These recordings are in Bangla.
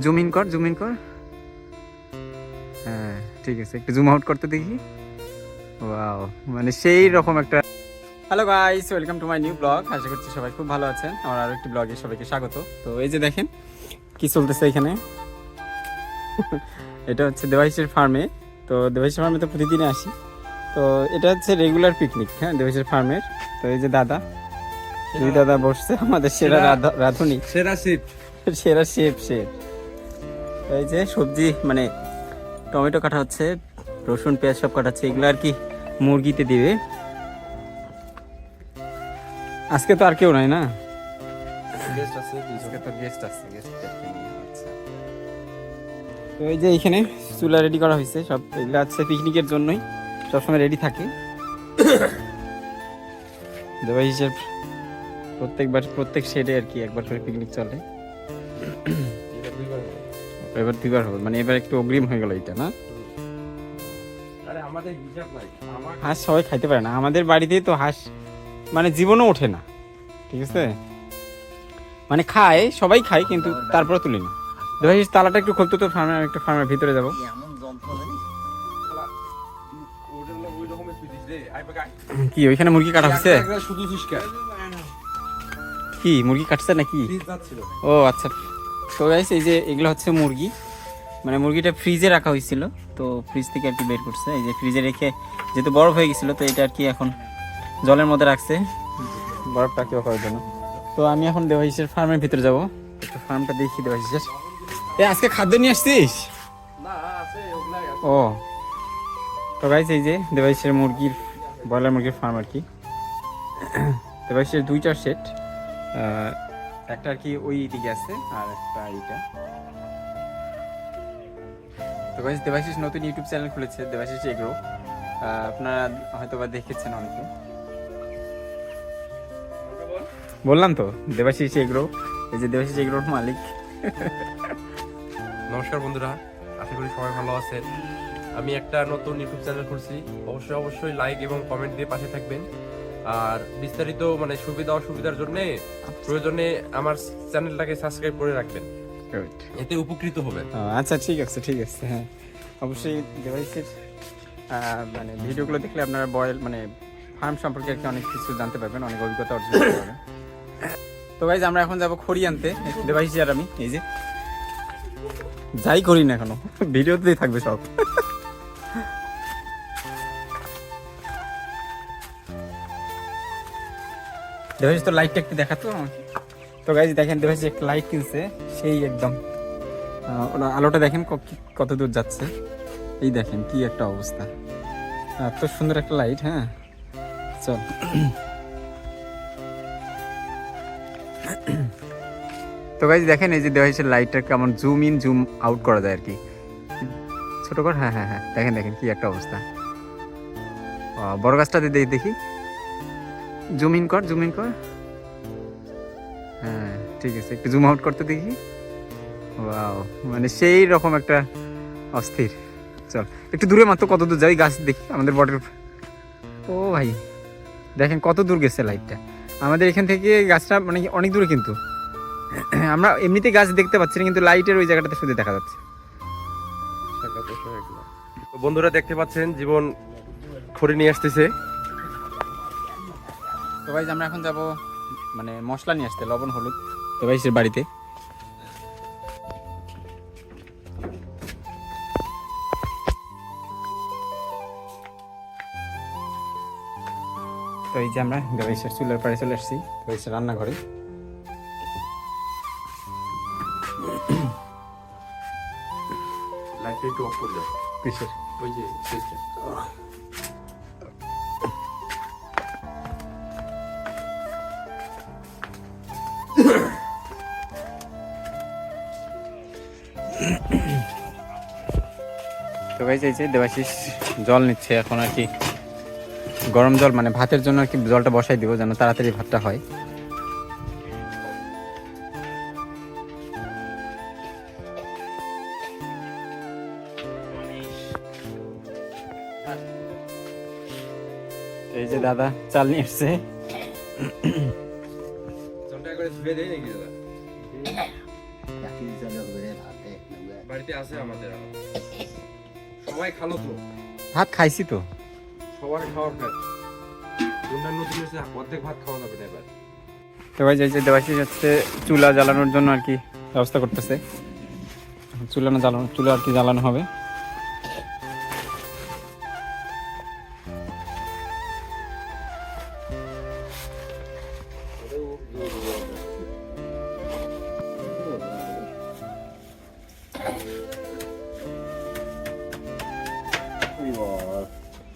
জুম ইন কর, জুম ইন কর। হ্যাঁ ঠিক আছে, একটু জুম আউট করতে দেখি। ওয়াও, মানে সেই রকম একটা। Hello guys, welcome to my new blog. আশা করছি সবাই খুব ভালো আছেন। আমার আরো একটি ব্লগে সবাইকে স্বাগত। তো এই যে দেখেন কি চলতেছে এখানে। এটা হচ্ছে দেবাশিসের ফার্মে। তো দেবাশিসের ফার্মে তো প্রতিদিনে আসি। তো এটা হচ্ছে রেগুলার পিকনিক, হ্যাঁ, দেবাশিসের ফার্মের। তো এই যে দাদা, দুই দাদা বসছে, আমাদের সেরা রাঁধুনি, সেরা শিপ। সেরা শেফ শেফ। এই যে সবজি মানে টমেটো কাটা হচ্ছে, রসুন পেঁয়াজ সব কাটাচ্ছে, এগুলো আর কি মুরগিতে দিবে। আজকে তো আর কেউ নাই না, গেস্ট আছে আজকে তো গেস্ট আছে, তো এই যে এইখানে চুলা রেডি করা হয়েছে, সব এগুলো আছে পিকনিকের জন্যই, সবসময় রেডি থাকে। দেবাশিসের প্রত্যেক শেডে আর কি একবার করে পিকনিক চলে। এবার দুইবার হবে, মানে এবার একটু অগ্রিম হয়ে গেল এটা না। আরে আমাদের হিসাব নাই, হাঁস সবাই খাইতে পারে না, আমাদের বাড়িতেই তো হাঁস মানে জীবনও ওঠে না, ঠিক আছে, মানে খায় সবাই খায় কিন্তু তারপরে তুলি না। দেবাশিস তালাটা একটু খুলতো তো, ফার্মের একটা ফার্মের ভিতরে যাবো। কি ওইখানে মুরগি কাটা হচ্ছে? শুধু ফিসকা কি মুরগি কাটছে নাকি? ও আচ্ছা। তো গাইস এই যে এগুলো হচ্ছে মুরগি, মানে মুরগিটা ফ্রিজে রাখা হয়েছিল, তো ফ্রিজ থেকে আর কি বের করছে। এই যে ফ্রিজে রেখে যেহেতু বরফ হয়ে গেছিলো, তো এটা আর কি এখন জলের মধ্যে রাখছে বরফটা কেউ করার জন্য। তো আমি এখন দেবাশিসের ফার্মের ভিতরে যাবো, একটু ফার্মটা দেখি দেবাশিসের। আজকে খাদ্য নিয়ে আসছিস? ও, তো গাইস এই যে দেবাশিসের মুরগির, ব্রয়লার মুরগির ফার্ম আর কি। দেবাশিসের দুইটা সেট, একটা আর কি ওই দিকে আছে আর একটা এইটা। তো গাইস দেবাশিস নতুন ইউটিউব চ্যানেল খুলেছে, দেবাশিস এগ্রো। আপনারা হয়তো বা দেখেছেন অনেকে, বললাম তো দেবাশিস এগ্রো। এই যে দেবাশিস এগ্রোর মালিক। নমস্কার বন্ধুরা, আশা করি সবাই ভালো আছেন। আমি একটা নতুন ইউটিউব চ্যানেল খুলছি, অবশ্যই লাইক এবং কমেন্ট দিয়ে পাশে থাকবেন। আর বিস্তারিত মানে সুবিধা অসুবিধার জন্য প্রয়োজনে আমার চ্যানেলটাকে সাবস্ক্রাইব করে রাখবেন, এতে উপকৃত হবেন। আচ্ছা ঠিক আছে ঠিক আছে, হ্যাঁ অবশ্যই দেবাশিসের মানে ভিডিওগুলো দেখলে আপনারা মানে ফার্ম সম্পর্কে আর কি অনেক কিছু জানতে পারবেন, অনেক অভিজ্ঞতা অর্জন করতে পারবেন। তো গাইজ আমরা এখন যাবো খড়ি আনতে, দেবাশিস আর আমি। এই যে যাই করি না এখনো, ভিডিওতেই থাকবে সব। দেবাশিস তো লাইটটা একটু দেখাতো আমাকে। তো গাইজ দেখেন দেবাশিস একটা লাইট কিনছে, সেই একদম ওরা আলোটা দেখেন কত দূর যাচ্ছে। এই দেখেন কি একটা অবস্থা, এত সুন্দর একটা লাইট। হ্যাঁ চল। তো গাইজ দেখেন এই যে দেবাশিসের লাইটটা কেমন জুম ইন জুম আউট করা যায় আর কি, ছোট কর। হ্যাঁ হ্যাঁ হ্যাঁ, দেখেন দেখেন কি একটা অবস্থা। বড় গাছটাতে দেখি, জুম ইন কর, জুম ইন কর। হ্যাঁ ঠিক আছে, একটু জুম আউট করতে দেখি। ওয়াও, মানে সেই রকম একটা অস্থির। চল একটু দূরে, মাত্র কত দূর যাই গাছ দেখি আমাদের বটের। ও ভাই দেখেন কত দূর গেছে লাইটটা, আমাদের এখান থেকে গাছটা মানে অনেক দূরে, কিন্তু আমরা এমনিতে গাছ দেখতে পাচ্ছি না, কিন্তু লাইটের ওই জায়গাটাতে শুধু দেখা যাচ্ছে। তো বন্ধুরা দেখতে পাচ্ছেন জীবন খড়ি নিয়ে আসতেছে। তো ভাই আমরা এখন যাব মানে মশলা নিয়ে আসতে, লবণ হলুদ দেবাশিসের বাড়িতে। তো এই যে আমরা দেবাশিসের চুলার পাড়ে চলে আসছি, দেবাশিসের রান্নাঘরে। লাইটটা একটু অফ করে দাও। কিসের? ওই যে সুইচটা। তো ভাই এই যে দেবাশিস জল নিচ্ছে এখন আর কি, গরম জল, মানে ভাতের জন্য আর কি জলটা বসাই দিব যেন তাড়াতাড়ি ভাতটা হয়। এই যে দাদা চাল নিয়ে এসছে। জলটা করে ধুয়ে দেই নাকি দাদা? বাড়িতে আছে আমাদের আরো। সবাই খালো তো, ভাত খাইছি তো। সবার খাওয়ার কাজ। অন্যান্য দিনে অর্ধেক ভাত খাওয়া যাবে না এবার। তো ভাই যে দেবাশিস হচ্ছে চুলা জ্বালানোর জন্য আর কি ব্যবস্থা করতেছে। চুলা আর কি জ্বালানো হবে।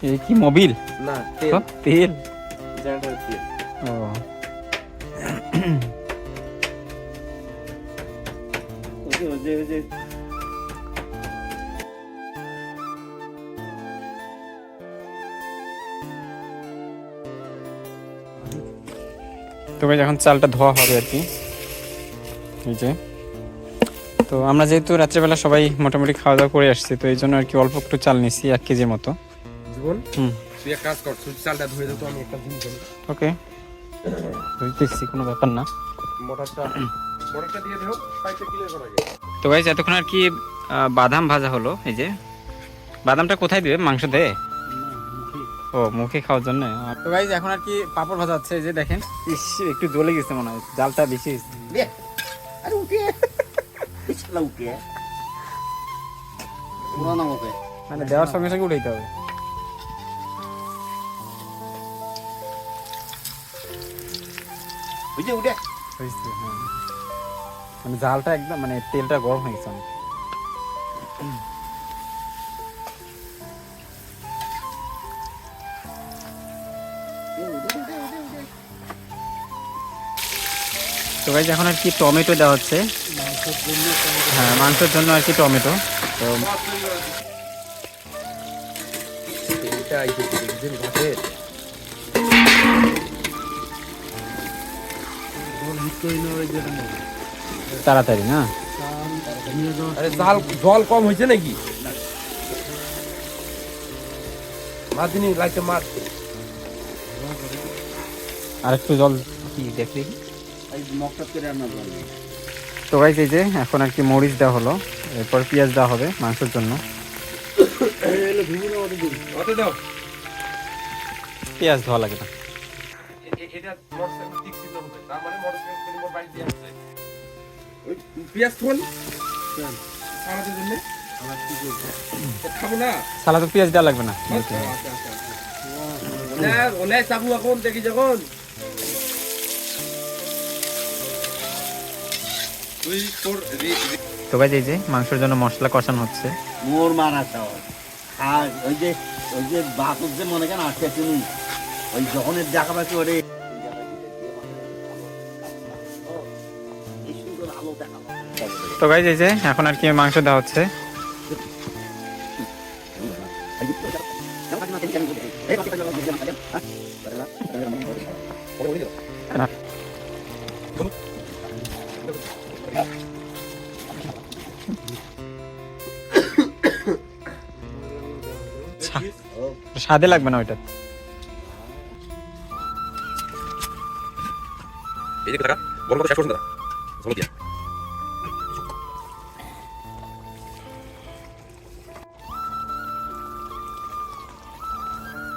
এই কি মোবিল না তেল? জেনারেটর তেল। ও তো ভাই এখন চালটা ধোয়া হবে আর কি। এই যে তো আমরা যেহেতু রাত্রেবেলা সবাই মোটামুটি খাওয়া দাওয়া করে আসছি, তো এই জন্য আর কি অল্প একটু চাল নিছি 1 কেজির মতো। জীবন হুম তুই এক কাজ কর, তুই চালটা ধুয়ে দে তো, আমি একটা জিনিস জানি। ওকে ধুইতেছি, কোনো ব্যাপার না। মোটরটা দিয়ে দেও, পাইপটা ক্লিয়ার করা আগে। তো ভাই এতক্ষণ আর কি বাদাম ভাজা হলো। এই যে বাদামটা কোথায় দিবে? মাংস দে? ও মুখে খাওয়ার জন্য। তো ভাই এখন আর কি পাপড় ভাজা হচ্ছে। এই যে দেখেন, ইস একটু জ্বলে গেছে মনে হয়, জালটা বেশি হয়েছে। আরে উঠে পিছলা উঠে পুরানো মুখে মানে দেওয়ার সঙ্গে সঙ্গে উঠাইতে হবে। বুঝে উঠে হয়েছে, হ্যাঁ। মানে জালটা একদম মানে তেলটা গরম হয়ে গেছে অনেক। তো ভাই এখন আর কি টমেটো দেওয়া হচ্ছে। হ্যাঁ মাংসের জন্য আর কি টমেটো। তো এটা এই যে একদিন ভাতের তাড়াতাড়ি না? আরে জল কম হয়েছে নাকি? মাদিনী লাইটে মার। আর একটু জল কি দেখলি? এই মকটা করে রান্না করবে তো ভাই এই যে এখন আর কি মরিচ দেওয়া হলো, এরপর পেঁয়াজ দেওয়া হবে মাংসের জন্য। ওতে দাও। পেঁয়াজ ধোয়া লাগে না। এটা মোটরসাইকেল ঠিক ছিল হবে, তার মানে মোটরসাইকেল মোর বাড়ি দিয়ে আসছে। ওই পেঁয়াজ ফোন সালাদের জন্য আমার কি করব? খাবো না সালাদে পেঁয়াজ দেওয়া লাগবে না। আচ্ছা আচ্ছা। ওলে চাকু এখন দেখি যখন তুই তোর তো ভাই এই যে মাংসের জন্য মশলা কষানো হচ্ছে। মোর মারা চাও আর ওই যে বাপুর যে মনে কেন আসছে তুমি ওই যখন দেখা পাচ্ছি ওরে এই সুন্দর আলো দেখাবো। তো ভাই এই যে এখন আর কি মাংস দেওয়া হচ্ছে। স্বাদে লাগবে না ওইটা। এই যে টাকা বড় কথা শেষ করুন দাদা চলো দিয়া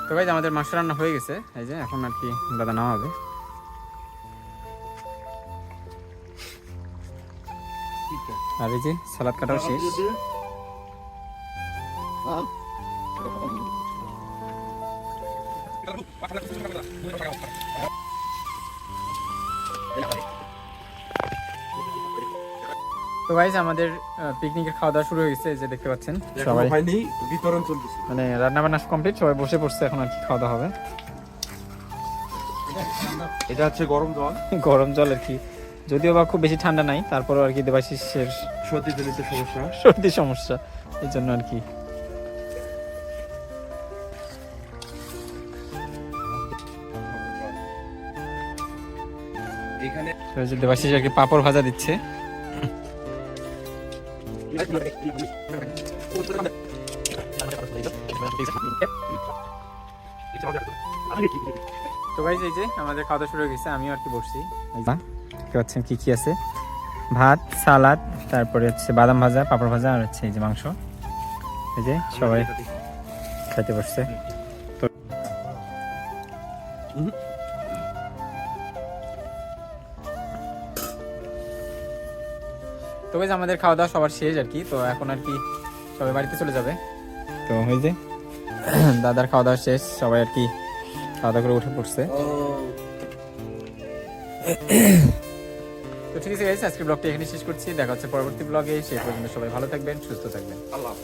তো ভাই আমাদের মাংস রান্না হয়ে গেছে। এই যে এখন আর কি দাদা নামাবে। আর এই যে সালাদ কাটাও শেষ। তো গাইস আমাদের পিকনিকের খাওয়া দাওয়া শুরু হয়ে গেছে, এই যে দেখতে পাচ্ছেন সবাই হয়নি, বিতরণ চলতেছে। মানে রান্না বান্না কমপ্লিট, সবাই বসে পড়ছে, এখন আর কি খাওয়া দাওয়া হবে। এটা হচ্ছে গরম জল, গরম জল আর কি, যদিও বা খুব বেশি ঠান্ডা নাই, তারপরও আর কি দেবাশিসের সর্দিজনিত সমস্যা, সর্দি সমস্যা, এই জন্য আর কি। এখানে দেবাশিস আর কি পাপড় ভাজা দিচ্ছে। তো গাইস এই যে আমাদের খাওয়া দাওয়া শুরু হয়ে গেছে, আমিও আর কি বসছি। দেখতে পাচ্ছেন কি কি আছে, ভাত, সালাদ, তারপরে হচ্ছে বাদাম ভাজা, পাপড় ভাজা, আর হচ্ছে এই যে মাংস। এই যে সবাই খেতে বসছে। তো ওই যে আমাদের খাওয়া দাওয়া সবার শেষ আর কি। তো এখন আর কি সবাই বাড়িতে চলে যাবে। তো ওই যে দাদার খাওয়া দাওয়া শেষ, সবাই আর কি খাওয়া দাওয়া করে উঠে পড়ছে। তো ঠিক আছে গাইস, আজকের ব্লগটা এখানে শেষ করছি। দেখা হচ্ছে পরবর্তী ব্লগে। সেই পর্যন্ত সবাই ভালো থাকবেন, সুস্থ থাকবেন। আল্লাহ হাফেজ।